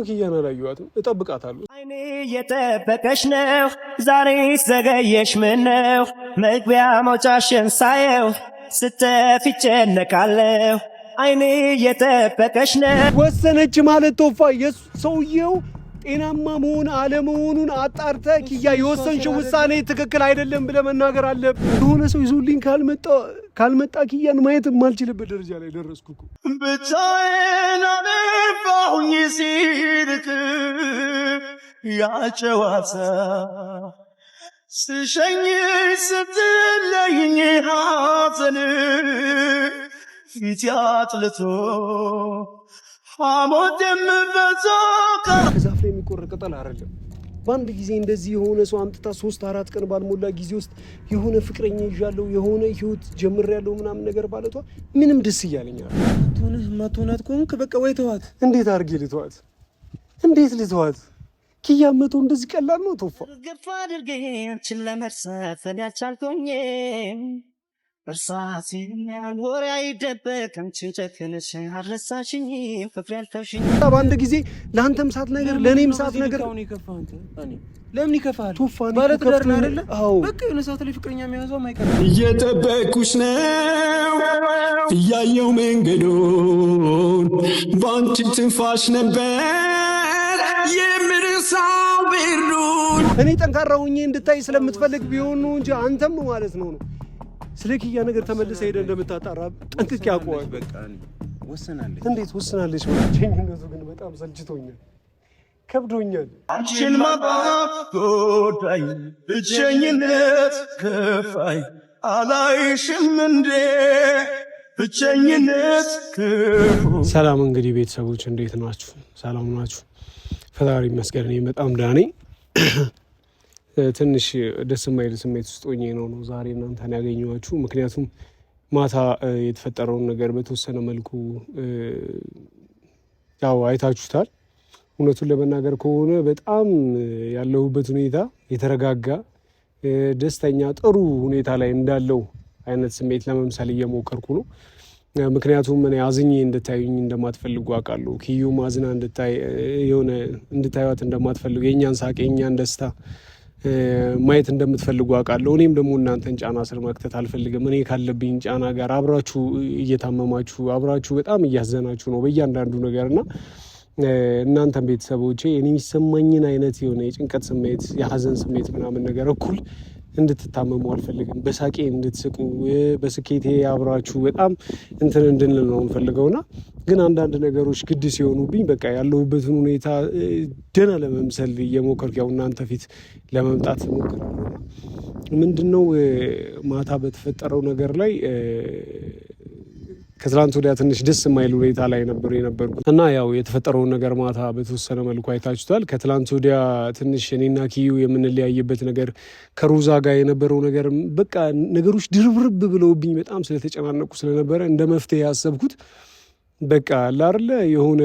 ኪያን አላየኋትም። እጠብቃታለሁ። አይኔ እየጠበቀሽ ነው ዛሬ ዘገየሽ ምነው መግቢያ መውጫሽን ሳየው ስተፊ ጨነቃለሁ አይኔ እየጠበቀሽ ነው። ወሰነች ማለት ቶፋ ሰውየው ጤናማ መሆን አለመሆኑን አጣርተህ ኪያ የወሰንሽው ውሳኔ ትክክል አይደለም ብለህ መናገር አለብህ። የሆነ ሰው ይዞልኝ ካልመጣ ኪያን ማየት የማልችልበት ደረጃ ላይ ደረስኩ እኮ። ብቻዬን አነባሁኝ ሲልክ ያጨዋታ ስሸኝ ስትለይኝ ሐዘን ፊት ያጥልቶ ሐሞት የምበዛካ ከዛፍ ላይ የሚቆረጥ ቅጠል አይደለም። በአንድ ጊዜ እንደዚህ የሆነ ሰው አምጥታ 3-4 ቀን ባልሞላ ጊዜ ውስጥ የሆነ ፍቅረኛ ይዣለሁ የሆነ ህይወት ጀምሬያለሁ ምናምን ነገር ባለቷ ምንም ደስ እያለኛል። ማትሆናት ከሆንክ በቃ ወይ ተዋት። እንዴት አድርጌ ልተዋት? እንዴት ልተዋት? ኪያ መቶ እንደዚህ ቀላል ነው ቶፋ? ገፋ አድርጌ አንቺን ለመርሳት ያልቻልኩኝም እርሳት ያልወሬ አይደበቅ አንቺን ጨክነሽ አልረሳሽኝ ፍቅሬ ያልተውሽኝ በአንድ ጊዜ ለአንተም ሳት ነገር ለእኔም ሳት ነገር ለምን ይከፋል? ቶፋ ማለት ጋር ነው አይደለ? አዎ በቃ የሆነ ሰዓት ላይ ፍቅረኛ የሚያዘው ማይቀር እየጠበኩሽ ነው እያየው መንገዱን ባንቺ ትንፋሽ ነበር የምርሳው ብሩን። እኔ ጠንካራ ሆኜ እንድታይ ስለምትፈልግ ቢሆን ነው እንጂ አንተም ማለት ነው ስለ ኪያ ነገር ተመልሰህ ሄደህ እንደምታጣራ ጠንቅቄ አውቀዋለሁ። በቃ ወሰናለች። እንዴት ወሰናለች? ብቸኝነቱ ግን በጣም ሰልችቶኛል፣ ከብዶኛል። አንቺን ማጣት ጎዳኝ፣ ብቸኝነት ከፋኝ፣ አላይሽም እንዴ ብቸኝነት ክፉ። ሰላም እንግዲህ ቤተሰቦች እንዴት ናችሁ? ሰላም ናችሁ? ፈጣሪ ይመስገን እኔ በጣም ደህና ነኝ። ትንሽ ደስ የማይል ስሜት ውስጥ ሆኜ ነው ዛሬ እናንተን ያገኘኋችሁ። ምክንያቱም ማታ የተፈጠረውን ነገር በተወሰነ መልኩ ያው አይታችሁታል። እውነቱን ለመናገር ከሆነ በጣም ያለሁበት ሁኔታ የተረጋጋ ደስተኛ፣ ጥሩ ሁኔታ ላይ እንዳለው አይነት ስሜት ለመምሰል እየሞከርኩ ነው። ምክንያቱም እኔ አዝኜ እንድታዩኝ እንደማትፈልጉ አውቃለሁ። ኪዩ ማዝና እንድታዩት እንደማትፈልጉ፣ የእኛን ሳቅ የእኛን ደስታ ማየት እንደምትፈልጉ አውቃለሁ። እኔም ደግሞ እናንተን ጫና ስር መክተት አልፈልግም። እኔ ካለብኝ ጫና ጋር አብራችሁ እየታመማችሁ አብራችሁ በጣም እያዘናችሁ ነው በእያንዳንዱ ነገርና እናንተን ቤተሰቦቼ እኔ የሚሰማኝን አይነት የሆነ የጭንቀት ስሜት የሀዘን ስሜት ምናምን ነገር እኩል እንድትታመሙ አልፈልግም። በሳቄ እንድትስቁ በስኬቴ አብራችሁ በጣም እንትን እንድንል ነው የምፈልገውና ግን አንዳንድ ነገሮች ግድ ሲሆኑብኝ በቃ ያለሁበትን ሁኔታ ደህና ለመምሰል እየሞከርኩ ያው እናንተ ፊት ለመምጣት ሞክራለሁ። ምንድነው ማታ በተፈጠረው ነገር ላይ ከትላንት ወዲያ ትንሽ ደስ የማይል ሁኔታ ላይ ነበር የነበርኩት እና ያው የተፈጠረውን ነገር ማታ በተወሰነ መልኩ አይታችሁታል። ከትላንት ወዲያ ትንሽ እኔና ኪዩ የምንለያይበት ነገር ከሮዛ ጋር የነበረው ነገር በቃ ነገሮች ድርብርብ ብለውብኝ በጣም ስለተጨናነቁ ስለነበረ እንደ መፍትሄ ያሰብኩት በቃ አላርለ የሆነ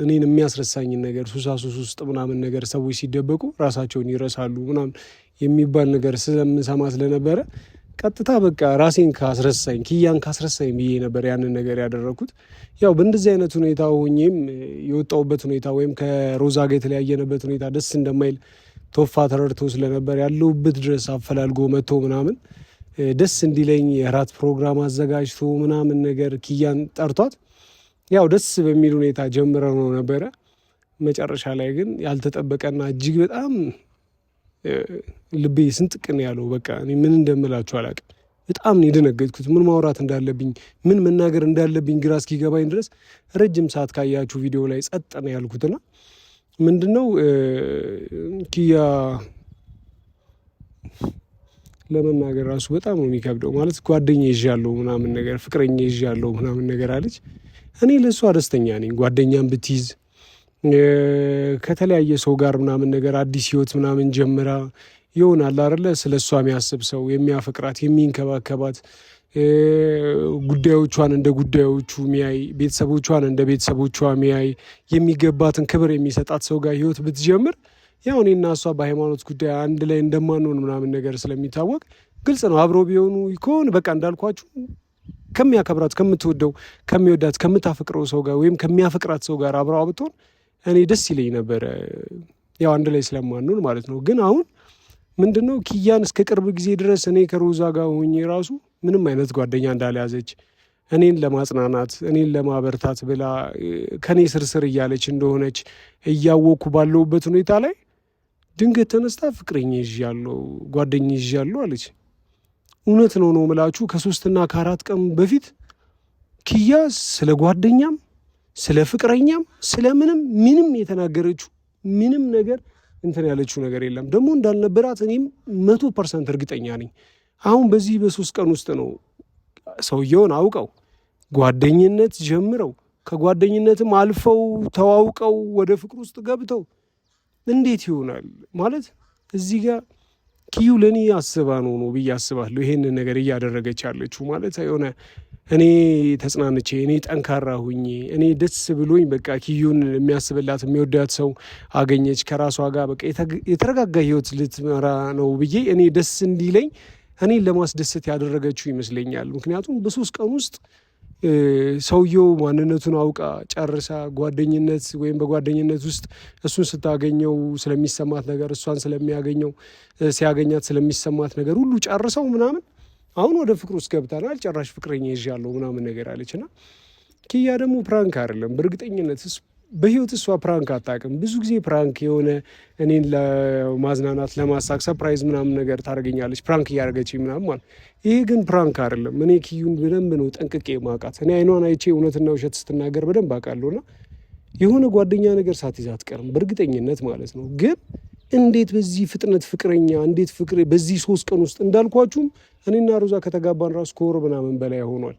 እኔን የሚያስረሳኝን ነገር ሱሳሱስ ውስጥ ምናምን ነገር ሰዎች ሲደበቁ ራሳቸውን ይረሳሉ ምናምን የሚባል ነገር ስለምሰማ ስለነበረ ቀጥታ በቃ ራሴን ካስረሳኝ ኪያን ካስረሳኝ ብዬ ነበር ያንን ነገር ያደረኩት። ያው በእንደዚህ አይነት ሁኔታ ሆኜም የወጣሁበት ሁኔታ ወይም ከሮዛ ጋር የተለያየንበት ሁኔታ ደስ እንደማይል ቶፋ ተረድቶ ስለነበር ያለሁበት ድረስ አፈላልጎ መጥቶ ምናምን ደስ እንዲለኝ የራት ፕሮግራም አዘጋጅቶ ምናምን ነገር ኪያን ጠርቷት ያው ደስ በሚል ሁኔታ ጀምረው ነው ነበረ። መጨረሻ ላይ ግን ያልተጠበቀና እጅግ በጣም ልቤ ስንጥቅን ያለው በቃ እኔ ምን እንደምላችሁ አላውቅም። በጣም ነው የደነገጥኩት። ምን ማውራት እንዳለብኝ ምን መናገር እንዳለብኝ ግራ እስኪገባኝ ድረስ ረጅም ሰዓት ካያችሁ ቪዲዮ ላይ ጸጥ ነው ያልኩትና ምንድነው ኪያ ለመናገር ራሱ በጣም ነው የሚከብደው። ማለት ጓደኛ ይዣለሁ ምናምን ነገር ፍቅረኛ ይዣለሁ ምናምን ነገር አለች። እኔ ለእሷ ደስተኛ ነኝ። ጓደኛም ብትይዝ ከተለያየ ሰው ጋር ምናምን ነገር አዲስ ህይወት ምናምን ጀምራ ይሆናል አይደለ? ስለ እሷ የሚያስብ ሰው የሚያፈቅራት የሚንከባከባት ጉዳዮቿን እንደ ጉዳዮቹ የሚያይ ቤተሰቦቿን እንደ ቤተሰቦቿ የሚያይ የሚገባትን ክብር የሚሰጣት ሰው ጋር ህይወት ብትጀምር ያው እኔና እሷ በሃይማኖት ጉዳይ አንድ ላይ እንደማንሆን ምናምን ነገር ስለሚታወቅ ግልጽ ነው። አብሮ ቢሆኑ ይኮን በቃ እንዳልኳችሁ ከሚያከብራት ከምትወደው ከሚወዳት ከምታፈቅረው ሰው ጋር ወይም ከሚያፈቅራት ሰው ጋር አብረው ብትሆን እኔ ደስ ይለኝ ነበረ፣ ያው አንድ ላይ ስለማንሆን ማለት ነው። ግን አሁን ምንድነው ኪያን እስከ ቅርብ ጊዜ ድረስ እኔ ከሮዛ ጋር ሆኜ ራሱ ምንም አይነት ጓደኛ እንዳልያዘች እኔን ለማጽናናት እኔን ለማበርታት ብላ ከኔ ስርስር እያለች እንደሆነች እያወቅኩ ባለሁበት ሁኔታ ላይ ድንገት ተነስታ ፍቅረኛ ይዣለሁ ጓደኛ ይዣለሁ አለች። እውነት ነው ምላችሁ ከ3 እና ከ4 ቀን በፊት ኪያ ስለ ጓደኛም ስለ ፍቅረኛም ስለምንም ምንም የተናገረችው ምንም ነገር እንትን ያለችው ነገር የለም። ደግሞ እንዳልነበራት እኔም 100% እርግጠኛ ነኝ። አሁን በዚህ በ3 ቀን ውስጥ ነው ሰውየውን አውቀው ጓደኝነት ጀምረው ከጓደኝነትም አልፈው ተዋውቀው ወደ ፍቅር ውስጥ ገብተው እንዴት ይሆናል ማለት እዚህ ጋር ኪዩ ለኔ አስባ ነው ብዬ አስባለሁ ይሄንን ነገር እያደረገች ያለችው ማለት የሆነ እኔ ተጽናንቼ እኔ ጠንካራ ሁኜ እኔ ደስ ብሎኝ በቃ ኪዩን የሚያስብላት የሚወዳት ሰው አገኘች ከራሷ ጋር በቃ የተረጋጋ ህይወት ልትመራ ነው ብዬ እኔ ደስ እንዲለኝ እኔን ለማስደሰት ያደረገችው ይመስለኛል። ምክንያቱም በ3 ቀን ውስጥ ሰውየው ማንነቱን አውቃ ጨርሳ ጓደኝነት ወይም በጓደኝነት ውስጥ እሱን ስታገኘው ስለሚሰማት ነገር እሷን ስለሚያገኘው ሲያገኛት ስለሚሰማት ነገር ሁሉ ጨርሰው ምናምን አሁን ወደ ፍቅር ውስጥ ገብተናል ጭራሽ ፍቅረኛ ይዣለሁ ምናምን ነገር አለችና ኪያ ደግሞ ፕራንክ አይደለም በእርግጠኝነት በህይወት እሷ ፕራንክ አታውቅም። ብዙ ጊዜ ፕራንክ የሆነ እኔን ለማዝናናት ለማሳቅ ሰርፕራይዝ ምናምን ነገር ታደርገኛለች ፕራንክ እያደረገች ምናምን ማለት። ይሄ ግን ፕራንክ አይደለም። እኔ ኪዩን በደንብ ነው ጠንቅቄ ማውቃት። እኔ አይኗን አይቼ እውነትና ውሸት ስትናገር በደንብ አውቃለሁና የሆነ ጓደኛ ነገር ሳትይዝ አትቀርም በእርግጠኝነት ማለት ነው። ግን እንዴት በዚህ ፍጥነት ፍቅረኛ እንዴት ፍቅር በዚህ 3 ቀን ውስጥ እንዳልኳችሁም እኔና ሮዛ ከተጋባን ራሱ ከወር ምናምን በላይ ሆኗል።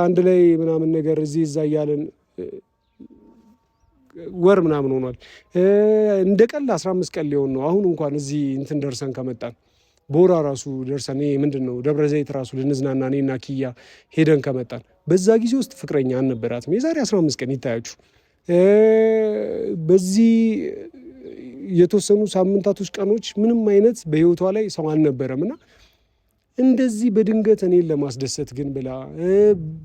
አንድ ላይ ምናምን ነገር እዚህ እዛ እያለን ወር ምናምን ሆኗል። እንደ ቀን 15 ቀን ሊሆን ነው አሁን እንኳን እዚህ እንትን ደርሰን ከመጣን ቦራ ራሱ ደርሰን ምንድነው ደብረ ዘይት ራሱ ልንዝናና እኔና ኪያ ሄደን ከመጣን በዛ ጊዜ ውስጥ ፍቅረኛ አልነበራትም። የዛሬ 15 ቀን ይታያችሁ። በዚህ የተወሰኑ ሳምንታቶች ቀኖች ምንም አይነት በህይወቷ ላይ ሰው አልነበረምና እንደዚህ በድንገት እኔን ለማስደሰት ግን ብላ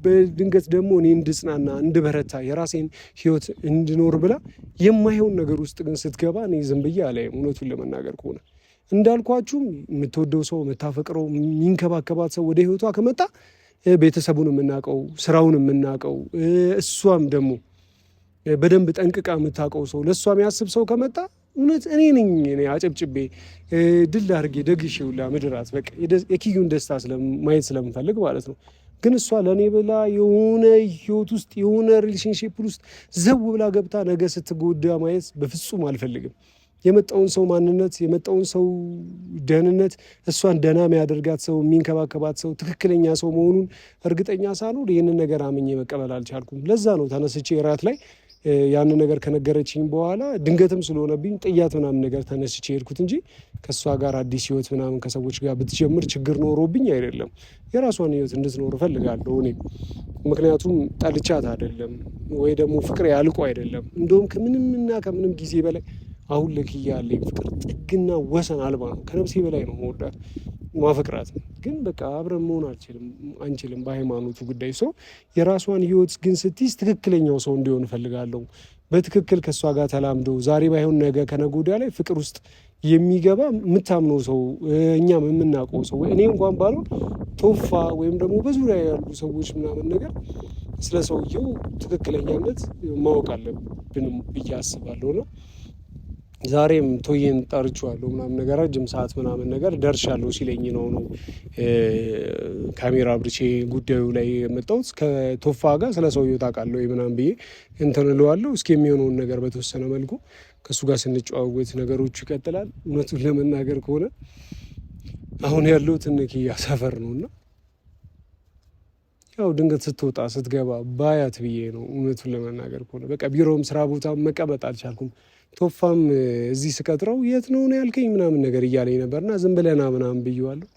በድንገት ደግሞ እኔ እንድጽናና እንድበረታ የራሴን ህይወት እንድኖር ብላ የማይሆን ነገር ውስጥ ግን ስትገባ እኔ ዝም ብዬ አላይም። እውነቱን ለመናገር ከሆነ እንዳልኳችሁም የምትወደው ሰው የምታፈቅረው የሚንከባከባት ሰው ወደ ህይወቷ ከመጣ ቤተሰቡን የምናውቀው ስራውን የምናውቀው እሷም ደግሞ በደንብ ጠንቅቃ የምታውቀው ሰው ለእሷ የሚያስብ ሰው ከመጣ እውነት እኔ ነኝ እኔ አጨብጭቤ ድል አድርጌ ደግሼ ሁላ ምድራት በቃ የኪዩን ደስታ ማየት ስለምፈልግ ማለት ነው። ግን እሷ ለእኔ ብላ የሆነ ህይወት ውስጥ የሆነ ሪሌሽንሺፕ ውስጥ ዘው ብላ ገብታ ነገ ስትጎዳ ማየት በፍጹም አልፈልግም። የመጣውን ሰው ማንነት የመጣውን ሰው ደህንነት እሷን ደህና የሚያደርጋት ሰው የሚንከባከባት ሰው ትክክለኛ ሰው መሆኑን እርግጠኛ ሳልሆን ይህንን ነገር አምኜ መቀበል አልቻልኩም። ለዛ ነው ተነስቼ ራት ላይ ያንን ነገር ከነገረችኝ በኋላ ድንገትም ስለሆነብኝ ጥያት ምናምን ነገር ተነስቼ ሄድኩት እንጂ ከእሷ ጋር አዲስ ህይወት ምናምን ከሰዎች ጋር ብትጀምር ችግር ኖሮብኝ አይደለም። የራሷን ህይወት እንድትኖር እፈልጋለሁ እኔም። ምክንያቱም ጠልቻት አይደለም ወይ ደግሞ ፍቅር ያልቆ አይደለም። እንደውም ከምንምና ከምንም ጊዜ በላይ አሁን ለኪያ ያለኝ ፍቅር ጥግና ወሰን አልባ ነው። ከነፍሴ በላይ ነው መወዳት ማፈቅራት። ግን በቃ አብረን መሆን አንችልም በሃይማኖቱ ጉዳይ። ሰው የራሷን ህይወት ግን ስትይዝ ትክክለኛው ሰው እንዲሆን እፈልጋለሁ። በትክክል ከእሷ ጋር ተላምዶ ዛሬ ባይሆን ነገ ከነገ ወዲያ ላይ ፍቅር ውስጥ የሚገባ የምታምነው ሰው እኛም የምናውቀው ሰው እኔ እንኳን ባልሆን ቶፋ ወይም ደግሞ በዙሪያ ያሉ ሰዎች ምናምን ነገር ስለ ሰውየው ትክክለኛነት ማወቅ አለብን ብዬ አስባለሁ ነው። ዛሬም ቶዬን ጠርቼዋለሁ ምናምን ነገር ረጅም ሰዓት ምናምን ነገር ደርሻለሁ ሲለኝ ነው ካሜራ አብርቼ ጉዳዩ ላይ የመጣሁት። ከቶፋ ጋር ስለ ሰውየው ታውቃለህ ወይ ምናምን ብዬ እንትን እለዋለሁ። እስኪ የሚሆነውን ነገር በተወሰነ መልኩ ከእሱ ጋር ስንጨዋወት ነገሮቹ ይቀጥላል። እውነቱን ለመናገር ከሆነ አሁን ያለሁት ኪያ ሰፈር ነው እና ያው ድንገት ስትወጣ ስትገባ ባያት ብዬ ነው። እውነቱን ለመናገር ከሆነ በቃ ቢሮም ስራ ቦታ መቀመጥ አልቻልኩም። ቶፋም እዚህ ስቀጥረው የት ነው ያልከኝ ምናምን ነገር እያለኝ ነበርና ዝም ብለና ምናምን ብዬዋለሁ።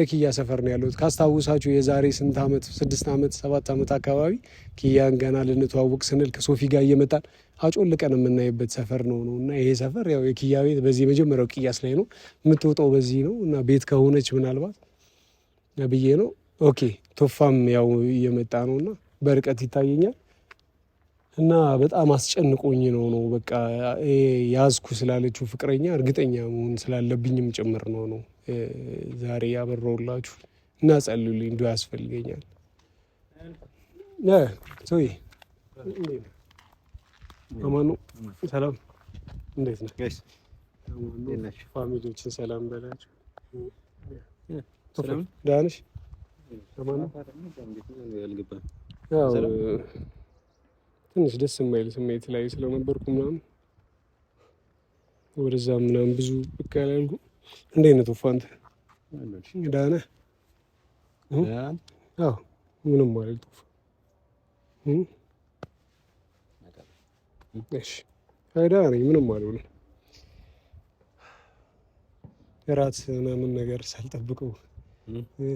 ኪያ ሰፈር ነው ያለሁት። ካስታውሳችሁ የዛሬ 6 ዓመት 7 ዓመት አካባቢ ኪያን ገና ልንተዋወቅ ስንል ከሶፊ ጋር እየመጣን አጮልቀን የምናይበት ሰፈር ነው እና ይሄ ሰፈር ያው የኪያ ቤት በዚህ የመጀመሪያው ቅያስ ላይ ነው። የምትወጣው በዚህ ነው እና ቤት ከሆነች ምናልባት ብዬ ነው። ኦኬ ቶፋም ያው እየመጣ ነውና በርቀት ይታየኛል። እና በጣም አስጨንቆኝ ነው በቃ ያዝኩ ስላለችው ፍቅረኛ እርግጠኛ መሆን ስላለብኝም ጭምር ነው ዛሬ ያበረውላችሁ እና ጸልዩልኝ እንዲሁ ያስፈልገኛል። ሶይ አማኑ ሰላም እንዴት ነህ? ፋሚሊዎችን ሰላም በላቸው። ደህና ነሽ? ትንሽ ደስ የማይል ስሜት ላይ ስለነበርኩ ምናምን ወደዛ ምናምን ብዙ ብቅ ያላልኩ። እንዴት ነህ ቶፋ? አንተ ደህና ነህ? አዎ ምንም ማለት ቶፋ። እሺ ደህና ነኝ፣ ምንም አልሆንም። እራት ምናምን ነገር ሳልጠብቀው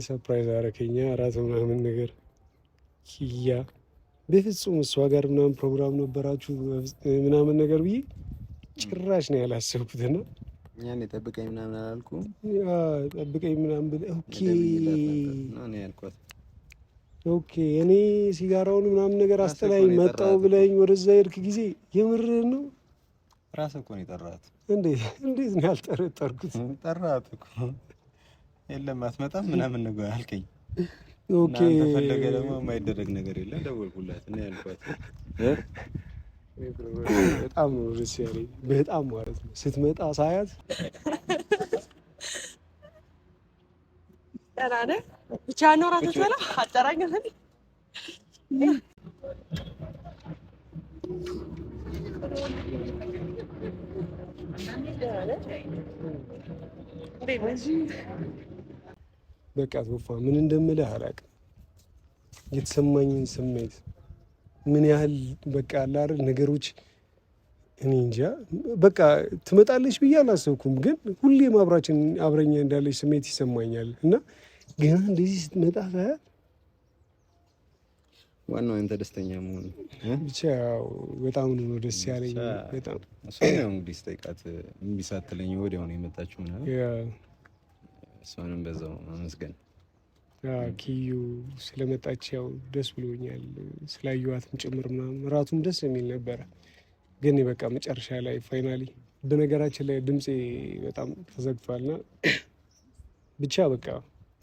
ሰርፕራይዝ አደረከኝ። እራት ምናምን ነገር ኪያ በፍጹም እሷ ጋር ምናምን ፕሮግራም ነበራችሁ ምናምን ነገር ብዬ ጭራሽ ነው ያላሰብኩትና ያኔ ጠብቀኝ ምናምን አላልኩም። ጠብቀኝ ምናምን ብለህ ኦኬ እኔ ሲጋራውን ምናምን ነገር አስጠላኝ መጣው ብለኝ ወደዛ ሄድክ ጊዜ የምርህን ነው? ራስህ እኮ ነው የጠራሃት። እንዴት ነው ያልጠረጠርኩት? ጠራሃት እኮ የለም አትመጣም ምናምን ነገር አልከኝ። ኦኬ ተፈለገ ደግሞ የማይደረግ ነገር የለም። ደወልኩላት እና ያልኳት በጣም ነው ደስ ያለኝ። በጣም ማለት ነው ስትመጣ ሳያት ጠራነ ብቻ ነው ራስህ በላ አጠራኝ በቃ ቶፋ ምን እንደምልህ አላውቅም። የተሰማኝን ስሜት ምን ያህል በቃ አለ አይደል ነገሮች እኔ እንጃ በቃ ትመጣለች ብዬ አላሰብኩም፣ ግን ሁሌም አብረኛ እንዳለች ስሜት ይሰማኛል እና ገና እንደዚህ ስትመጣ ሳያት ዋናው አንተ ደስተኛ መሆን ብቻ ያው በጣም ነው ደስ ያለኝ። በጣም እሷን እንግዲህ ስጠይቃት እምቢ ሳትለኝ ወዲያው ነው የመጣችው ምናምን እሷንም በዛው አመስገን። ኪዩ ስለመጣች ያው ደስ ብሎኛል፣ ስላየኋትም ጭምር ምናምን እራቱም ደስ የሚል ነበረ። ግን በቃ መጨረሻ ላይ ፋይናሊ በነገራችን ላይ ድምፄ በጣም ተዘግቷልና ብቻ በቃ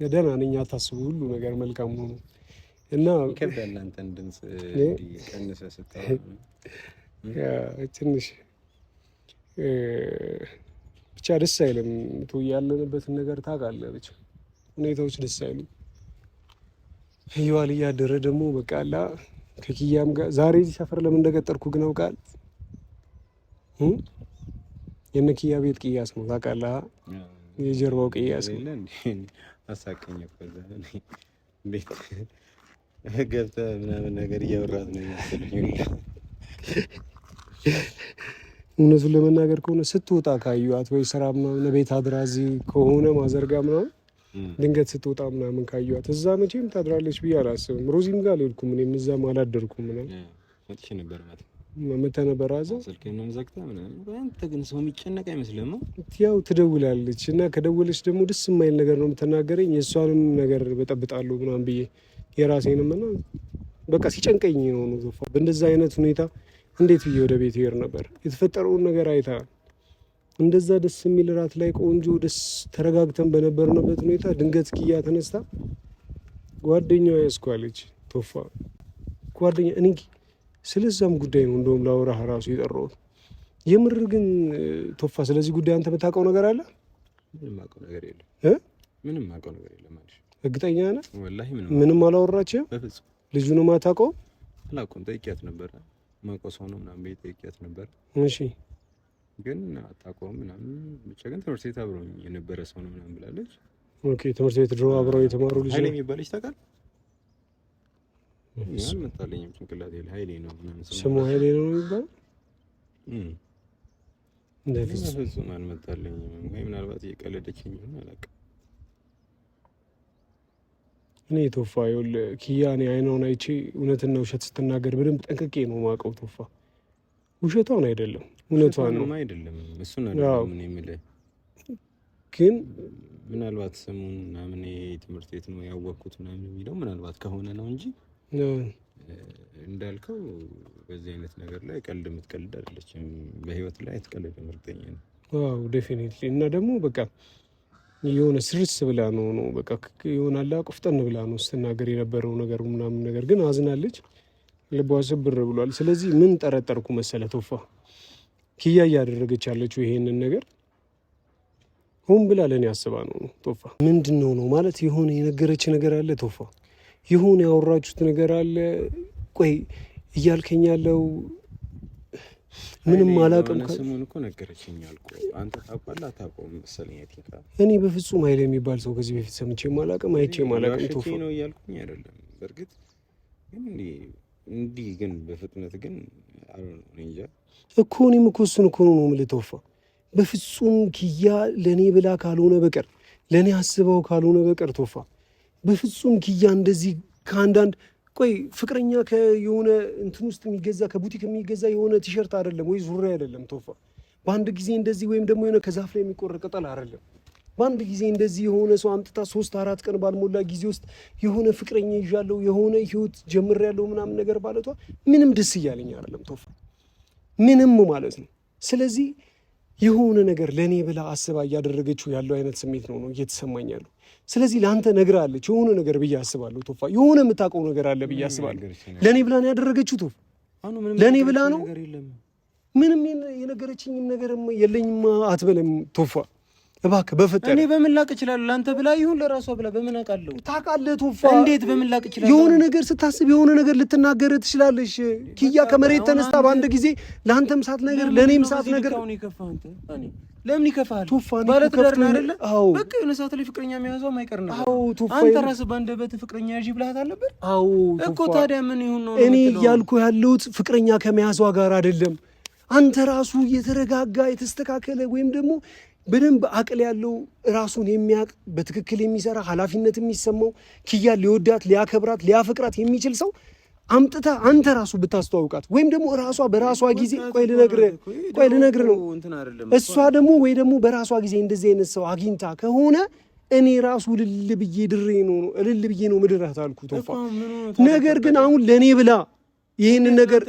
ደህና ነኝ፣ አታስቡ፣ ሁሉ ነገር መልካም ሆኖ እና ይከብዳል። አንተን ድምፅ ቀንሰህ ስታወራ ትንሽ ብቻ ደስ አይልም። ያለንበትን ነገር ታውቃለህ፣ ብቻ ሁኔታዎች ደስ አይሉም። እየዋለ እያደረ ደግሞ በቃ አላ ከኪያም ጋር ዛሬ እዚህ ሰፈር ለምን እንደቀጠርኩ ግን አውቃል። የነ ኪያ ቤት ቅያስ ነው ታውቃለህ፣ የጀርባው ቅያስ ነው። አሳቀኝ እኮ እዛ ቤት ገብተህ ምናምን ነገር እያወራት ነው የሚመስለኝ። እውነቱን ለመናገር ከሆነ ስትወጣ ካዩት ወይ ስራ ምናምን ቤት አድራ እዚህ ከሆነ ማዘርጋ ምናምን ድንገት ስትወጣ ምናምን ካዩት እዛ መቼም ታድራለች ብዬ አላስብም። ሮዚም ጋር አልሄድኩም፣ እኔም እዛም አላደርኩም ምናምን መጥቼ ነበር ማለት መተህ ነበር አዛ ስልኬንም ዘግተህ ምናምን። አንተ ግን ሰው የሚጨነቅ አይመስልም። ያው ትደውላለች እና ከደወለች ደግሞ ደስ የማይል ነገር ነው የምትናገረኝ። የእሷንም ነገር በጠብጣለሁ ምናምን ብዬ የራሴንም እና በቃ ሲጨንቀኝ ነው ቶፋ። በእንደዛ አይነት ሁኔታ እንዴት ብዬ ወደ ቤት ሄድ ነበር? የተፈጠረውን ነገር አይታ እንደዛ ደስ የሚል ራት ላይ ቆንጆ ደስ ተረጋግተን በነበርንበት ሁኔታ ድንገት ኪያ ተነስታ ጓደኛዋ ያስኳለች ቶፋ። ጓደኛ እኔ ስለዛም ጉዳይ ነው እንደውም ላወራህ ራሱ የጠራሁት። የምር ግን ቶፋ ስለዚህ ጉዳይ አንተ የምታውቀው ነገር አለ? ምንም አውቀው ነገር የለም። ምንም አውቀው ነገር የለም ማለት እርግጠኛ ነህ? ወላሂ ምንም አላወራችም? በፍጹም ልጁንም አታውቀውም? አላውቀውም። ጠይቂያት ነበር ማውቀው ሰው ነው ምናምን ቤት ጠይቂያት ነበር። እሺ ግን አታውቀውም ምናምን ብቻ ግን ትምህርት ቤት አብረውኝ የነበረ ሰው ነው ምናምን ብላለች። ኦኬ ትምህርት ቤት ድሮ አብረው የተማሩ ልጅ ኃይሌ የሚባል ልጅ ታውቃለህ? አልመጣልኝም ጭንቅላቴ ላይ ኃይሌ ነው ምናምን ስሙ ኃይሌ ነው የሚባለው። በፍጹም አልመጣልኝም። ወይ ምናልባት እየቀለደችኝ ይሆን አላውቅም። እኔ ቶፋ ይኸውልህ ኪያ እኔ አይኗን አይቼ እውነትና ውሸት ስትናገር በደንብ ጠንቅቄ ነው የማውቀው ቶፋ። ውሸቷን አይደለም እውነቷን ነው። አይደለም እሱን አይደለም ምን የምልህ ግን ምናልባት ስሙን ምናምን ትምህርት ቤት ነው ያወቅኩት ምናምን የሚለው ምናልባት ከሆነ ነው እንጂ እንዳልከው በዚህ አይነት ነገር ላይ ቀልድ የምትቀልድ አይደለችም። በህይወት ላይ አትቀልድም እርግጠኛ ነኝ። ዋው ዴፊኒትሊ። እና ደግሞ በቃ የሆነ ስርስ ብላ ነው በቃ ይሆናል ቆፍጠን ብላ ነው ስትናገር የነበረው ነገር ምናምን ነገር ግን አዝናለች፣ ልቧ ስብር ብሏል። ስለዚህ ምን ጠረጠርኩ መሰለ ቶፋ ኪያ እያደረገች ያለችው ይሄንን ነገር ሆን ብላ ለኔ አስባ ነው ቶፋ። ምንድነው ነው ማለት የሆነ የነገረች ነገር አለ ቶፋ፣ የሆነ ያወራችሁት ነገር አለ። ቆይ እያልከኝ ያለው ምንም አላውቅም። ስሙን እኮ ነገረችኝ አልኩ። አንተ ታውቃለህ አታውቀውም መሰለኝ። እኔ በፍጹም ኃይል የሚባል ሰው ከዚህ በፊት ሰምቼም አላውቅም አይቼም አላውቅም ቶፋ ነው እያልኩኝ አይደለም። በእርግጥ እንዲህ ግን በፍጥነት ግን እንጃ እኮ እኔም እኮ እሱን እኮ ነው የምልህ ቶፋ። በፍጹም ኪያ ለኔ ብላ ካልሆነ በቀር ለኔ አስበው ካልሆነ በቀር ቶፋ በፍጹም ኪያ እንደዚህ ከአንዳንድ ቆይ ፍቅረኛ ከየሆነ እንትን ውስጥ የሚገዛ ከቡቲክ የሚገዛ የሆነ ቲሸርት አይደለም ወይ ዙሪ አይደለም ቶፋ። በአንድ ጊዜ እንደዚህ ወይም ደግሞ የሆነ ከዛፍ ላይ የሚቆረጥ ቅጠል አይደለም። በአንድ ጊዜ እንደዚህ የሆነ ሰው አምጥታ 3-4 ቀን ባልሞላ ጊዜ ውስጥ የሆነ ፍቅረኛ ይዣለሁ የሆነ ህይወት ጀምሬያለሁ ምናምን ነገር ባለቷ ምንም ደስ እያለኝ አይደለም ቶፋ፣ ምንም ማለት ነው። ስለዚህ የሆነ ነገር ለኔ ብላ አስባ እያደረገችው ያለው አይነት ስሜት ነው እየተሰማኝ ያለው። ስለዚህ ለአንተ ነግራለች የሆነ ነገር ብዬ አስባለሁ ቶፋ። የሆነ የምታውቀው ነገር አለ ብዬ አስባለሁ። ለኔ ብላ ነው ያደረገችው ቶፋ፣ ለኔ ብላ ነው። ምንም የነገረችኝም ነገር የለኝም አትበለም ቶፋ እባክህ በፈጠረ። እኔ በምን ላቅ እችላለሁ? ለአንተ ብላ ይሁን ለራሷ ብላ በምን አውቃለሁ? ታውቃለህ ቶፋ። እንዴት በምን ላቅ እችላለሁ? የሆነ ነገር ስታስብ የሆነ ነገር ልትናገር ትችላለሽ። ኪያ ከመሬት ተነስታ በአንድ ጊዜ ለአንተም ሳት ነገር ለኔም ሳት ነገር ለምን ይከፋል? ባለ ትዳር ነው አይደለ? አዎ በቃ የሆነ ሰዓት ላይ ፍቅረኛ መያዟ ማይቀር ነው። አዎ ቶፋ፣ አንተ ራስህ ባንደበት ፍቅረኛ ያዢ ብለሃት አለበት። አዎ እኮ ታዲያ ምን ይሁን ነው? እኔ እያልኩ ያለሁት ፍቅረኛ ከመያዟ ጋር አይደለም። አንተ ራሱ የተረጋጋ የተስተካከለ ወይም ደግሞ በደንብ አቅል ያለው ራሱን የሚያውቅ በትክክል የሚሰራ ኃላፊነት የሚሰማው ኪያ ሊወዳት ሊያከብራት ሊያፈቅራት የሚችል ሰው አምጥታ አንተ ራሱ ብታስተዋውቃት ወይም ደግሞ ራሷ በራሷ ጊዜ ቆይ ልነግርህ ነው እሷ ደግሞ ወይ ደግሞ በራሷ ጊዜ እንደዚህ አይነት ሰው አግኝታ ከሆነ እኔ ራሱ እልል ብዬ ነው ምድራት አልኩ ቶፋ። ነገር ግን አሁን ለኔ ብላ ይሄንን ነገር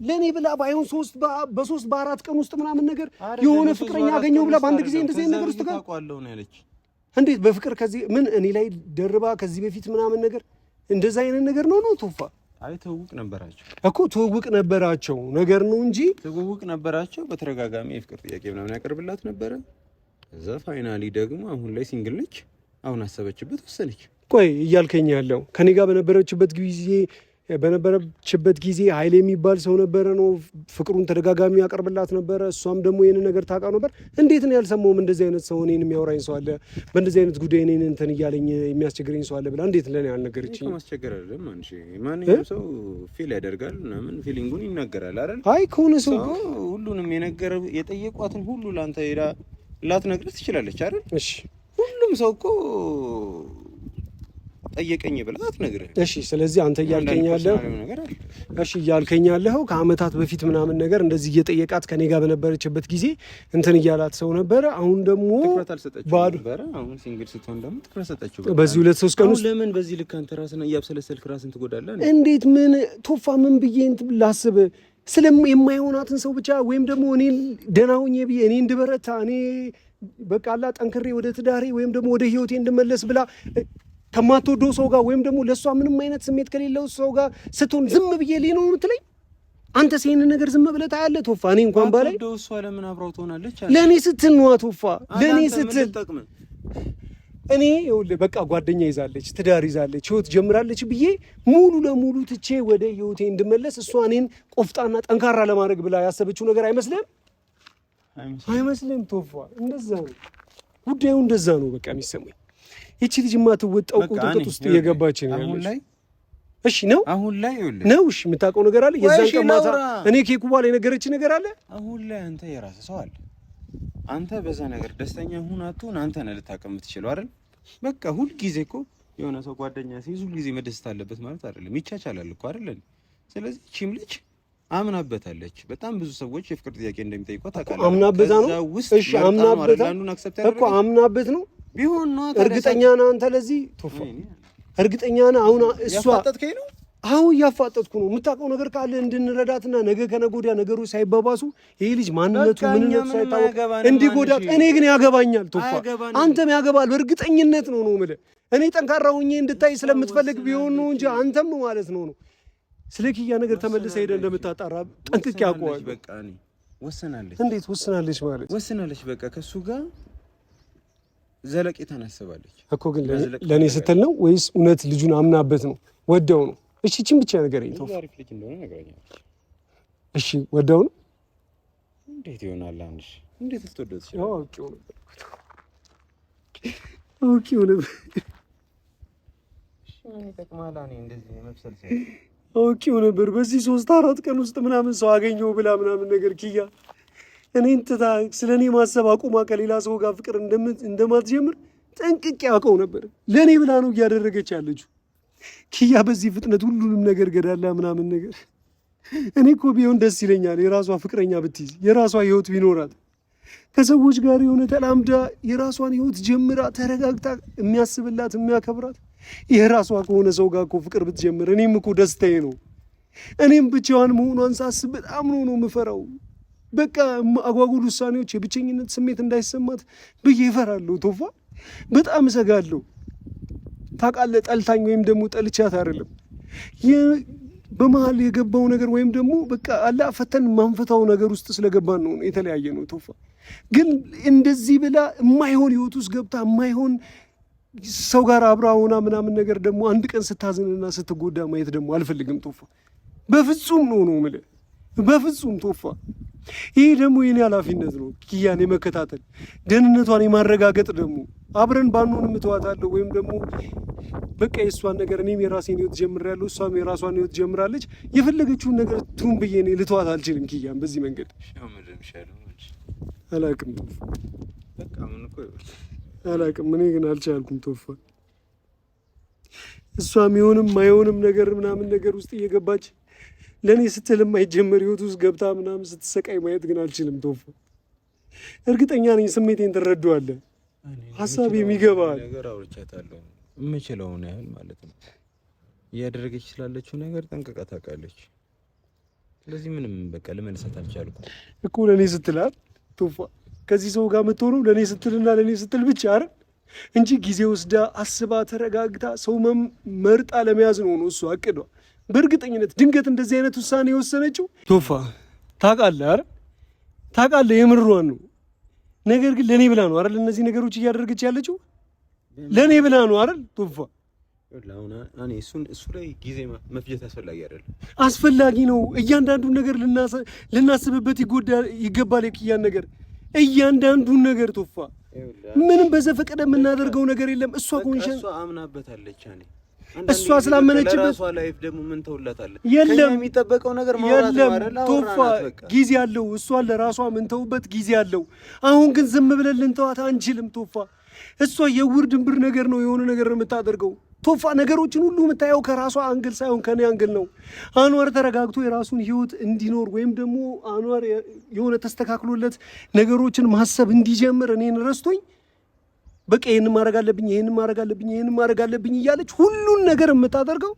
ለኔ ብላ ባይሆን 3-4 ቀን ውስጥ ምናምን ነገር የሆነ ፍቅረኛ ያገኘው ብላ በአንድ ጊዜ እንደዚህ አይነት ነገር ውስጥ ታውቃለሁ ነው ያለች። እንዴት በፍቅር ከዚህ ምን እኔ ላይ ደርባ ከዚህ በፊት ምናምን ነገር እንደዛ አይነት ነገር ነው ቶፋ። አይ ትውውቅ ነበራቸው እኮ ትውውቅ ነበራቸው ነገር ነው እንጂ ትውውቅ ነበራቸው። በተደጋጋሚ የፍቅር ጥያቄ ምናምን ያቀርብላት ነበረ። እዛ ፋይናሊ ደግሞ አሁን ላይ ሲንግል ነች። አሁን አሰበችበት ወሰነች። ቆይ እያልከኝ ያለው ከኔ ጋር በነበረችበት ጊዜ ኃይሌ የሚባል ሰው ነበረ ነው ፍቅሩን ተደጋጋሚ ያቀርብላት ነበረ። እሷም ደግሞ ይሄን ነገር ታውቃ ነበር። እንዴት ነው ያልሰማውም? እንደዚህ አይነት ሰው እኔን የሚያወራኝ ሰው አለ፣ በእንደዚህ አይነት ጉዳይ እኔን እንትን እያለኝ የሚያስቸግረኝ ሰው አለ ብላ እንዴት ለኔ አልነገረችኝ? ማስቸገር አይደለም አንቺ ማንኛውም ሰው ፊል ያደርጋል ምናምን ፊሊንጉን ይናገራል አይደል? አይ ከሆነ ሰው ሁሉንም የነገረው የጠየቋትን ሁሉ ላንተ ሄዳ ላትነግርህ ትችላለች አይደል? እሺ ሁሉም ሰው እኮ ጠየቀኝ ብላ አትነግርህ። እሺ ስለዚህ አንተ እያልከኝ ያለኸው ከአመታት በፊት ምናምን ነገር እንደዚህ እየጠየቃት ከኔ ጋር በነበረችበት ጊዜ እንትን እያላት ሰው ነበረ። አሁን ደግሞ አሁን ሲንግል ስትሆን ደግሞ ትኩረት ሰጠችው። በዚህ 2-3 ቀን ውስጥ ለምን በዚህ ልክ አንተ ራስን እያብሰለሰልክ ራስን ትጎዳለህ? እንዴት ምን ቶፋ ምን ብዬ እንትን ላስብ የማይሆናትን ሰው ብቻ ወይም ደግሞ እኔ ደህና ሆኜ ብዬ እኔ እንድበረታ እኔ በቃ አላ ጠንክሬ ወደ ትዳሬ ወይም ደግሞ ወደ ህይወቴ እንድመለስ ብላ ከማትወደው ሰው ጋር ወይም ደግሞ ለእሷ ምንም አይነት ስሜት ከሌለው ሰው ጋር ስትሆን ዝም ብዬ ሊኖር የምትለኝ አንተ ይሄን ነገር ዝም ብለህ ታያለህ ቶፋ? እኔ እንኳን ባላይ እሷ ለምን አብራው ትሆናለች? ለእኔ ስትል ነዋ ቶፋ፣ ለእኔ ስትል እኔ ይኸውልህ በቃ ጓደኛ ይዛለች፣ ትዳር ይዛለች፣ ህይወት ጀምራለች ብዬ ሙሉ ለሙሉ ትቼ ወደ ህይወቴ እንድመለስ እሷ እኔን ቆፍጣና ጠንካራ ለማድረግ ብላ ያሰበችው ነገር አይመስልም? አይመስልም ቶፋ? እንደዛ ነው ጉዳዩ፣ እንደዛ ነው በቃ የሚሰማኝ። ይቺ ልጅ የማትወጣው ቁጥጥር ውስጥ እየገባች ነው ያለች። እሺ ነው አሁን ላይ ነው። እሺ የምታውቀው ነገር አለ? የዛን ቀን ማታ እኔ ኬኩ በኋላ የነገረች ነገር አለ? አሁን ላይ አንተ የራስህ ሰው አለ። አንተ በዛ ነገር ደስተኛ ሁን አትሁን አንተ ነህ ልታውቅ የምትችለው አይደል? በቃ ሁል ጊዜ እኮ የሆነ ሰው ጓደኛ ሲይዝ ሁል ጊዜ መደሰት አለበት ማለት አይደለም። ይቻቻላል እኮ አይደል? ስለዚህ ቺም ልጅ አምናበታለች። በጣም ብዙ ሰዎች የፍቅር ጥያቄ እንደሚጠይቋት ታውቃለህ። አምናበታ ነው። እሺ አምናበታ እኮ አምናበት ነው ቢሆን ነው። እርግጠኛ ነህ አንተ ለዚህ ቶፋ? እርግጠኛ ነህ? አሁን እሷ ያፋጠጥከኝ ነው? አሁን እያፋጠጥኩ ነው። የምታውቀው ነገር ካለ እንድንረዳትና ነገ ከነገ ወዲያ ነገሮች ሳይባባሱ ይሄ ልጅ ማንነቱ ምንነቱ ሳይታወቅ እንዲጎዳት እኔ ግን ያገባኛል። ቶፋ አንተም ያገባል በእርግጠኝነት ነው የምልህ። እኔ ጠንካራ ሆኜ እንድታይ ስለምትፈልግ ቢሆን ነው እንጂ አንተም ማለት ነው ስለ ኪያ ነገር ተመልሰህ ሄደህ እንደምታጣራ ጠንቅቄ አውቀዋለሁ። በቃ እኔ ወሰናለች። እንዴት ወሰናለች ማለት? ወሰናለች በቃ ከሱ ጋር ዘለቄታን አስባለች እኮ። ግን ለእኔ ስትል ነው ወይስ እውነት ልጁን አምናበት ነው ወደው ነው? እሺ እቺን ብቻ ነገረኝ። ቶፋ አሪፍ ልጅ እንደሆነ ነገረኛለች። እሺ ወደው ነው? እንዴት ይሆናል? አንሽ እንዴት ልትወደው ትችላለህ? ኦኬው ነበር። እሺ ምን ይጠቅማል? እኔ እንደዚህ መብሰልሰል ኦኬው ነበር። በዚህ 3-4 ቀን ውስጥ ምናምን ሰው አገኘው ብላ ምናምን ነገር ኪያ እኔን ትታ ስለኔ ማሰብ አቁማ ከሌላ ሰው ጋር ፍቅር እንደማትጀምር ጠንቅቄ አውቀው ነበር። ለኔ ብላ ነው እያደረገች ያለችው ኪያ በዚህ ፍጥነት ሁሉንም ነገር ገዳላ ምናምን ነገር። እኔ እኮ ቢሆን ደስ ይለኛል የራሷ ፍቅረኛ ብትይዝ፣ የራሷ ህይወት ቢኖራት፣ ከሰዎች ጋር የሆነ ተላምዳ የራሷን ህይወት ጀምራ ተረጋግታ የሚያስብላት የሚያከብራት የራሷ ከሆነ ሰው ጋር እኮ ፍቅር ብትጀምር እኔም እኮ ደስታዬ ነው። እኔም ብቻዋን መሆኗን ሳስብ በጣም ነው የምፈራው። በቃ አጓጉል ውሳኔዎች፣ የብቸኝነት ስሜት እንዳይሰማት ብዬ እፈራለሁ። ቶፋ በጣም እሰጋለሁ። ታውቃለህ፣ ጠልታኝ ወይም ደግሞ ጠልቻት አይደለም። በመሀል የገባው ነገር ወይም ደግሞ በቃ አላ ፈተን ማንፈታው ነገር ውስጥ ስለገባን ነው የተለያየ ነው። ቶፋ ግን እንደዚህ ብላ የማይሆን ህይወት ውስጥ ገብታ የማይሆን ሰው ጋር አብራ ሆና ምናምን ነገር ደግሞ አንድ ቀን ስታዝንና ስትጎዳ ማየት ደግሞ አልፈልግም። ቶፋ በፍጹም ነው የምልህ፣ በፍጹም ቶፋ። ይህ ደግሞ የኔ ኃላፊነት ነው፣ ኪያን የመከታተል ደህንነቷን የማረጋገጥ ደግሞ አብረን ባንሆንም እተዋታለሁ ወይም ደግሞ በቃ የእሷን ነገር እኔም የራሴን ህይወት ጀምሬያለሁ፣ እሷም የራሷን ህይወት ጀምራለች። የፈለገችውን ነገር ትሁን ብዬ እኔ ልተዋት አልችልም ኪያን በዚህ መንገድ። አላቅም አላቅም፣ እኔ ግን አልቻልኩም ቶፋ። እሷም የሆንም ማይሆንም ነገር ምናምን ነገር ውስጥ እየገባች ለእኔ ስትል የማይጀመር ህይወት ውስጥ ገብታ ምናምን ስትሰቃይ ማየት ግን አልችልም ቶፋ። እርግጠኛ ነኝ ስሜቴን ትረዳዋለህ፣ ሀሳብ የሚገባል ነገር አውርቻታለሁ የምችለውን ያህል ማለት ነው። እያደረገች ስላለችው ነገር ጠንቅቃ ታውቃለች። ስለዚህ ምንም በቃ ልመልሳት አልቻልኩም እኮ። ለእኔ ስትላል ቶፋ ከዚህ ሰው ጋር የምትሆነው ለእኔ ስትልና ለእኔ ስትል ብቻ አይደል እንጂ ጊዜ ወስዳ አስባ ተረጋግታ ሰው መርጣ ለመያዝ ነው እሱ አቅዷ። በእርግጠኝነት ድንገት እንደዚህ አይነት ውሳኔ የወሰነችው ቶፋ ታውቃለህ አይደል? ታውቃለህ የምሯን ነው። ነገር ግን ለእኔ ብላ ነው አይደል እነዚህ ነገሮች እያደረገች ያለችው? ለእኔ ብላ ነው አይደል ቶፋ? እሱ ላይ ጊዜ መፍጀት አስፈላጊ አይደለም። አስፈላጊ ነው። እያንዳንዱን ነገር ልናስብበት ይገባል። የኪያን ነገር እያንዳንዱን ነገር ቶፋ ምንም በዘፈቀደ የምናደርገው ነገር የለም። እሷ ኮንሸን አምናበታለች። እሷ ስላመነችበት እሷ ላይፍ ደግሞ ምን ተውላታለህ? የለም የሚጠበቀው ነገር ማውራት ነው አይደል? ቶፋ ጊዜ አለው። እሷ ለራሷ ምን ተውበት ጊዜ አለው። አሁን ግን ዝም ብለን ልንተዋት አንችልም ቶፋ። እሷ የውር ድንብር ነገር ነው የሆነ ነገር የምታደርገው ቶፋ። ነገሮችን ሁሉ የምታየው ከራሷ አንግል ሳይሆን ከኔ አንግል ነው። አንዋር ተረጋግቶ የራሱን ህይወት እንዲኖር ወይም ደግሞ አንዋር የሆነ ተስተካክሎለት ነገሮችን ማሰብ እንዲጀምር እኔን ረስቶኝ በቃ ይሄን ማድረግ አለብኝ ይሄን ማድረግ አለብኝ እያለች ሁሉን ነገር የምታደርገው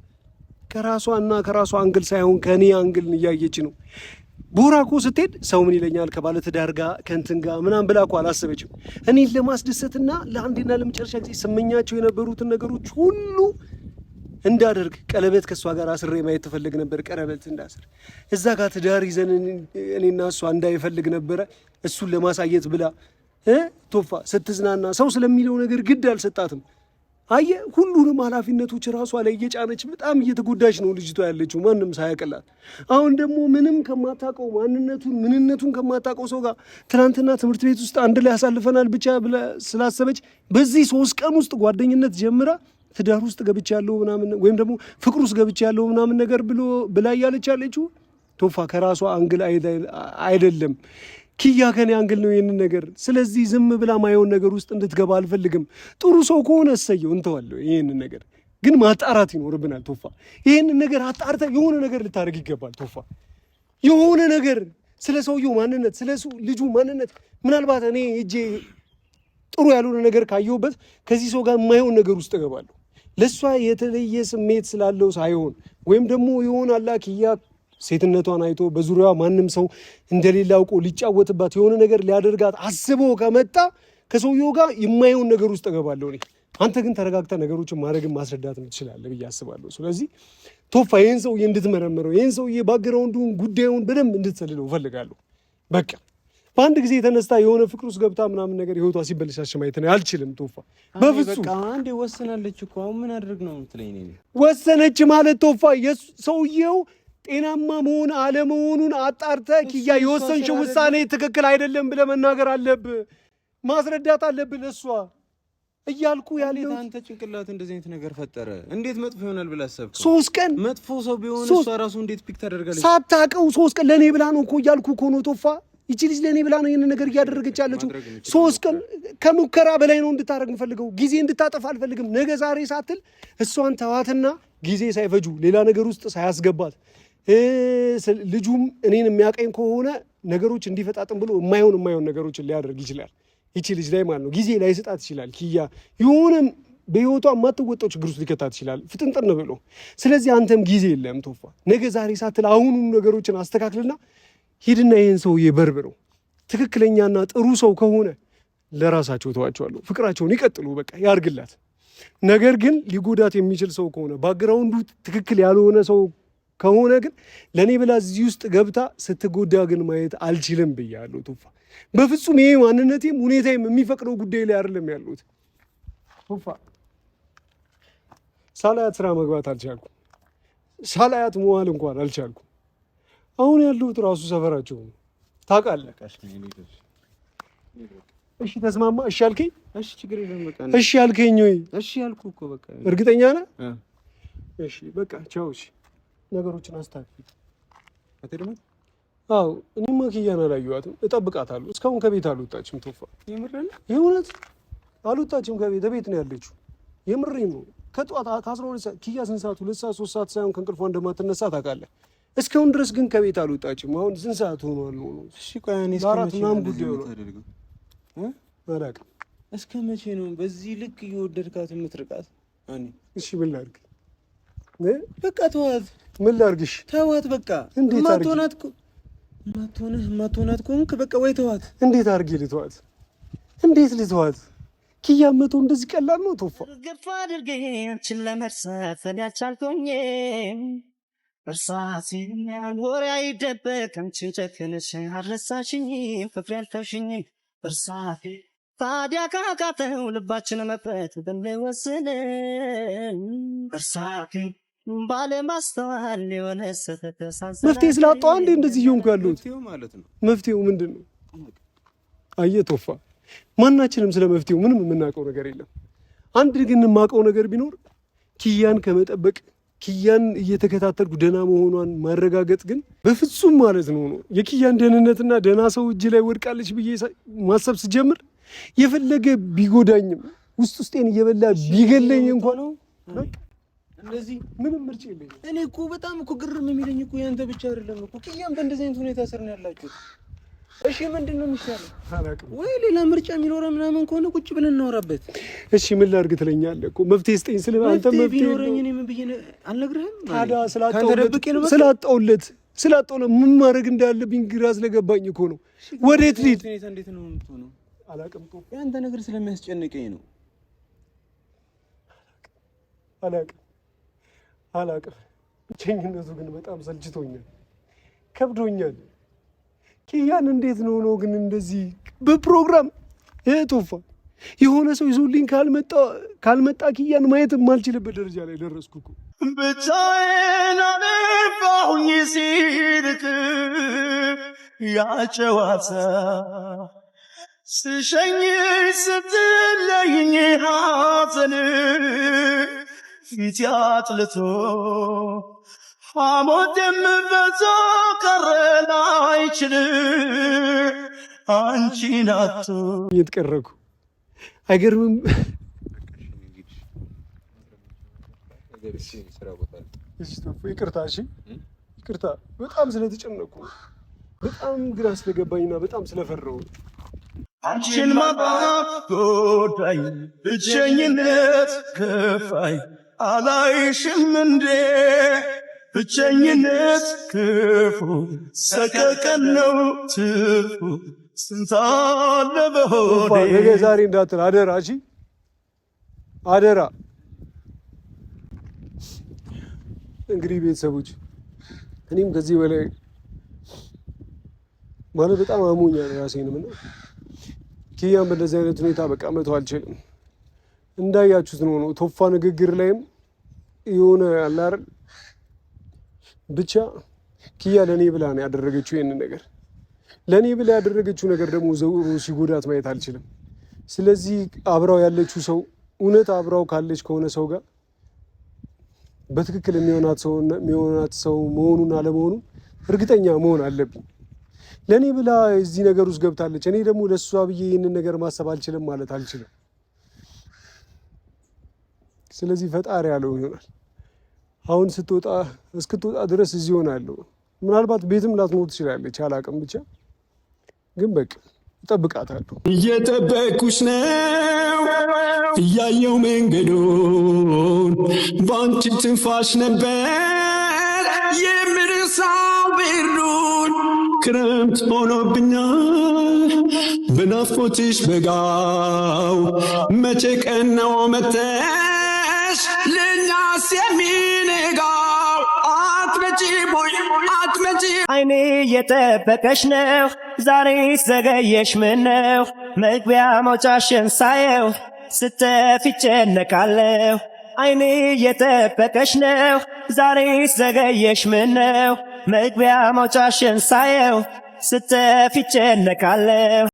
ከራሷና ከራሷ አንግል ሳይሆን ከኔ አንግል እያየች ነው። ቦራኮ ስትሄድ ሰው ምን ይለኛል ከባለትዳር ጋር ከእንትን ጋር ምናምን ብላ እኮ አላሰበችም። እኔን ለማስደሰትና ለአንዴና ለመጨረሻ ጊዜ ስመኛቸው የነበሩትን ነገሮች ሁሉ እንዳደርግ ቀለበት ከእሷ ጋር አስሬ ማየት ትፈልግ ነበር። ቀለበት እንዳስር እዛ ጋር ትዳር ይዘን እኔና እሷ እንዳይፈልግ ነበረ እሱን ለማሳየት ብላ ቶፋ ስትዝናና ሰው ስለሚለው ነገር ግድ አልሰጣትም። አየ ሁሉንም ኃላፊነቶች ራሷ ላይ እየጫነች በጣም እየተጎዳች ነው ልጅቷ ያለችው ማንም ሳያቀላት። አሁን ደግሞ ምንም ከማታውቀው ምንነቱን ከማታውቀው ሰው ጋር ትናንትና ትምህርት ቤት ውስጥ አንድ ላይ ያሳልፈናል ብቻ ብላ ስላሰበች በዚህ 3 ቀን ውስጥ ጓደኝነት ጀምራ ትዳር ውስጥ ገብቻለሁ ምናምን ወይም ደግሞ ፍቅር ውስጥ ገብቻለሁ ምናምን ነገር ብላ እያለች ያለችው ቶፋ ከራሷ አንግል አይደለም። ኪያ ከኔ አንግል ነው ይሄንን ነገር። ስለዚህ ዝም ብላ ማየውን ነገር ውስጥ እንድትገባ አልፈልግም። ጥሩ ሰው ከሆነ እሰየው እንተዋለሁ። ይሄንን ነገር ግን ማጣራት ይኖርብናል ቶፋ። ይሄንን ነገር አጣርተ የሆነ ነገር ልታደርግ ይገባል ቶፋ። የሆነ ነገር ስለ ሰውየው ማንነት፣ ስለ ልጁ ማንነት ምናልባት እኔ እጄ ጥሩ ያልሆነ ነገር ካየሁበት ከዚህ ሰው ጋር የማየውን ነገር ውስጥ እገባለሁ። ለሷ የተለየ ስሜት ስላለው ሳይሆን ወይም ደግሞ ይሆናል ኪያ ሴትነቷን አይቶ በዙሪያዋ ማንም ሰው እንደሌለ አውቆ ሊጫወትባት የሆነ ነገር ሊያደርጋት አስቦ ከመጣ ከሰውየው ጋር የማይሆን ነገር ውስጥ እገባለሁ እኔ። አንተ ግን ተረጋግተህ ነገሮችን ማድረግን ማስረዳት ትችላለህ ብዬ አስባለሁ። ስለዚህ ቶፋ ይህን ሰውዬ እንድትመረምረው ይህን ሰውዬ ባግራውንዱን ጉዳዩን በደንብ እንድትሰልለው እፈልጋለሁ። በቃ በአንድ ጊዜ የተነስታ የሆነ ፍቅር ውስጥ ገብታ ምናምን ነገር ህይወቷ ሲበልሻሽ ማየት ነው አልችልም። ቶፋ በፍጹም በቃ አንዴ ወሰናለች እኮ አሁን ምን አድርግ ነው የምትለኝ? ወሰነች ማለት ቶፋ ሰውዬው ጤናማ መሆን አለመሆኑን አጣርተህ ኪያ የወሰንሽው ውሳኔ ትክክል አይደለም ብለህ መናገር አለብህ፣ ማስረዳት አለብህ ለእሷ እያልኩ ያለው። አንተ ጭንቅላት እንደዚህ አይነት ነገር ፈጠረ እንዴት መጥፎ ይሆናል ብለህ አሰብክ? 3 ቀን መጥፎ ሰው ቢሆን እሷ ራሱ እንዴት ፒክ ታደርጋለች? ሳታውቀው 3 ቀን ለኔ ብላ ነው እኮ እያልኩ እኮ ነው ቶፋ። ይቺ ልጅ ለኔ ብላ ነው ይሄን ነገር እያደረገች ያለችው። 3 ቀን ከሙከራ በላይ ነው እንድታረግ የምፈልገው። ጊዜ እንድታጠፋ አልፈልግም። ነገ ዛሬ ሳትል እሷን ተዋትና ጊዜ ሳይፈጁ ሌላ ነገር ውስጥ ሳያስገባት ልጁም እኔን የሚያቀኝ ከሆነ ነገሮች እንዲፈጣጥም ብሎ የማይሆን ነገሮችን ሊያደርግ ይችላል። ይቺ ልጅ ላይ ማለት ነው ጊዜ ላይ ስጣት ይችላል። ኪያ የሆነም በህይወቷ የማትወጣው ችግር ውስጥ ሊከታት ይችላል ፍጥንጥን ብሎ። ስለዚህ አንተም ጊዜ የለም ቶፋ፣ ነገ ዛሬ ሳትል አሁኑ ነገሮችን አስተካክልና ሂድና ይህን ሰውዬ በርብረው። ትክክለኛና ጥሩ ሰው ከሆነ ለራሳቸው ተዋቸዋለሁ፣ ፍቅራቸውን ይቀጥሉ፣ በቃ ያርግላት። ነገር ግን ሊጎዳት የሚችል ሰው ከሆነ ባግራውንዱ ትክክል ያልሆነ ሰው ከሆነ ግን ለኔ ብላ እዚህ ውስጥ ገብታ ስትጎዳ ግን ማየት አልችልም ብያለሁ ቶፋ። በፍጹም ይሄ ማንነቴም ሁኔታዬም የሚፈቅደው ጉዳይ ላይ አይደለም ያለሁት ቶፋ። ሳላያት ስራ መግባት አልቻልኩም። ሳላያት መዋል እንኳን አልቻልኩም። አሁን ያለሁት ራሱ ሰፈራቸው ታውቃለህ። እሺ ተስማማ? እሺ አልከኝ? እሺ ችግር የለም በቃ እሺ አልከኝ ወይ? እሺ አልኩህ እኮ በቃ። እርግጠኛ ነህ? እሺ በቃ ቻው። እሺ ነገሮችን አስተካክል። አትደም? አዎ እኔማ ኪያን አላየኋትም፣ እጠብቃታለሁ። እስካሁን ከቤት አልወጣችም ቶፋ። የምርህን? የእውነት አልወጣችም ከቤት። ቤት ነው ያለችው። የምሬን ነው። ከጠዋት ከ12 ሰዓት ኪያ ስንት ሰዓት 2 ሰዓት 3 ሰዓት ሳይሆን ከእንቅልፏ እንደማትነሳ ታውቃለህ። እስካሁን ድረስ ግን ከቤት አልወጣችም። አሁን ስንት ሰዓት ሆኗል ነው? እሺ ቆይ እኔ እስከ ምናምን ጉዳይ ነው አላውቅም። እስከ መቼ ነው በዚህ ልክ እየወደድካት የምትርቃት? እሺ ምን ላድርግ? በቃ ተዋት። ምን ላድርግሽ? ተዋት በቃ። እንዴት አድርጊ? ማትሆናት ከሆንክ በቃ ወይ ተዋት። እንዴት አድርጌ ልተዋት? እንዴት ልተዋት? ኪያ መቶ እንደዚህ ቀላል ነው ቶፋ? ገፋ አድርጌ አንቺን ለመርሳት እኔ አልቻልኩኝም። እርሳሴን ወሬ አይደበቅ አንቺን ጨክነሽ አልረሳሽኝም፣ ፍቅሬ አልተውሽኝም። እርሳሴ ታዲያ ካቃተው ልባችን መፍረት ብንወስን እርሳሴ ባለማስተዋል የሆነ ስተተሳሰ መፍትሄ ስላጣሁ አንዴ እንደዚህ እየሆንኩ ያለሁት ማለት ነው። መፍትሄው ምንድን ነው? አየህ ቶፋ፣ ማናችንም ስለ መፍትሄው ምንም የምናውቀው ነገር የለም። አንድ ግን የማውቀው ነገር ቢኖር ኪያን ከመጠበቅ ኪያን እየተከታተልኩ ደህና መሆኗን ማረጋገጥ ግን በፍጹም ማለት ነው የኪያን ደህንነትና ደህና ሰው እጅ ላይ ወድቃለች ብዬ ማሰብ ስጀምር የፈለገ ቢጎዳኝም ውስጤን እየበላ ቢገለኝ እንኳን ነው በቃ እንደዚህ ምንም ምርጫ የለኝም። እኔ እኮ በጣም እኮ ግርም የሚለኝ እኮ ያንተ ብቻ አይደለም እኮ ኪያም በእንደዚህ አይነት ሁኔታ ስር ነው ያላችሁት። እሺ ምንድን ነው የሚሻለው? አላውቅም። ወይ ሌላ ምርጫ የሚኖረው ምናምን ከሆነ ቁጭ ብለን እናወራበት። እሺ ምን ላድርግ ትለኛለህ እኮ መፍትሄ ስጠኝ ስለ አንተ መፍትሄ ቢኖረኝ እኔ ምን ብዬ አልነግርህም? ታዲያ ስላጣሁለት ምን ማድረግ እንዳለብኝ ግራ ስለገባኝ እኮ ነው። ወዴት ልሂድ? እንዴት ነው የምትሆነው? አላውቅም እኮ ያንተ ነገር ስለሚያስጨንቀኝ ነው። አላውቅም። ብቸኝነቱ ግን በጣም ሰልችቶኛል፣ ከብዶኛል። ኪያን እንዴት ነው ግን እንደዚህ በፕሮግራም ቶፋ የሆነ ሰው ይዞልኝ ካልመጣ ኪያን ማየት የማልችልበት ደረጃ ላይ ደረስኩ እኮ። ብቻዬን አነባሁኝ ሲርቅ ያጨዋታ ስሸኝ ስትለይኝ ሐዘን ፊት ያጥልቶ ሐሞቴም በዛ ቀረን አይችል አንቺን አቶ እየተቀረኩ አይገርምም? ይቅርታ፣ እሺ ይቅርታ። በጣም ስለተጨነኩ በጣም ግራ ስለገባኝና በጣም ስለፈራሁ አንቺን ማጣት ጎዳኝ፣ ብቸኝነት ከፋኝ፣ አላይሽም እንዴ ብቸኝነት ክፉ ሰቀቀን ነው ትርፉ ስንታለ በሆዴ ነገ ዛሬ እንዳትል አደራ። እሺ አደራ። እንግዲህ ቤተሰቦች እኔም ከዚህ በላይ ማለት በጣም አሞኛል ራሴንም እና ኪያን በእንደዚህ አይነት ሁኔታ በቃ መተው አልችልም። እንዳያችሁት ነው ቶፋ ንግግር ላይም የሆነ አለ አይደል ብቻ ኪያ ለኔ ብላ ነው ያደረገችው ይሄንን ነገር። ለኔ ብላ ያደረገችው ነገር ደግሞ ዘውሩ ሲጎዳት ማየት አልችልም። ስለዚህ አብራው ያለችው ሰው እውነት አብራው ካለች ከሆነ ሰው ጋር በትክክል የሚሆናት ሰው መሆኑን አለመሆኑን እርግጠኛ መሆን አለብኝ። ለኔ ብላ እዚህ ነገር ውስጥ ገብታለች። እኔ ደግሞ ለሷ ብዬ ይህንን ነገር ማሰብ አልችልም ማለት አልችልም። ስለዚህ ፈጣሪ ያለው ይሆናል። አሁን እስክትወጣ ድረስ እዚህ ሆናለሁ። ምናልባት ቤትም ላትኖር ትችላለች፣ አላቅም። ብቻ ግን በቃ እጠብቃታለሁ። እየጠበኩሽ ነው እያየው መንገዱን በአንቺ ትንፋሽ ነበር የምርሳው ብርዱን ክረምት ሆኖብኛል በናፍቆትሽ በጋው መቼ ቀን ነው መተሽ ለኛስ የሚነጋው አትመጪ ቦይ አትመጪ አይኔ እየጠበቀሽ ነው ዛሬ ዘገየሽ ምነው መግቢያ መውጫሽን ሳየው ስተፊ ጨነቃለሁ አይኔ እየጠበቀሽ ነው ዛሬ ዘገየሽ ምነው መግቢያ መውጫሽን ሳየው ስተፊ ጨነቃለሁ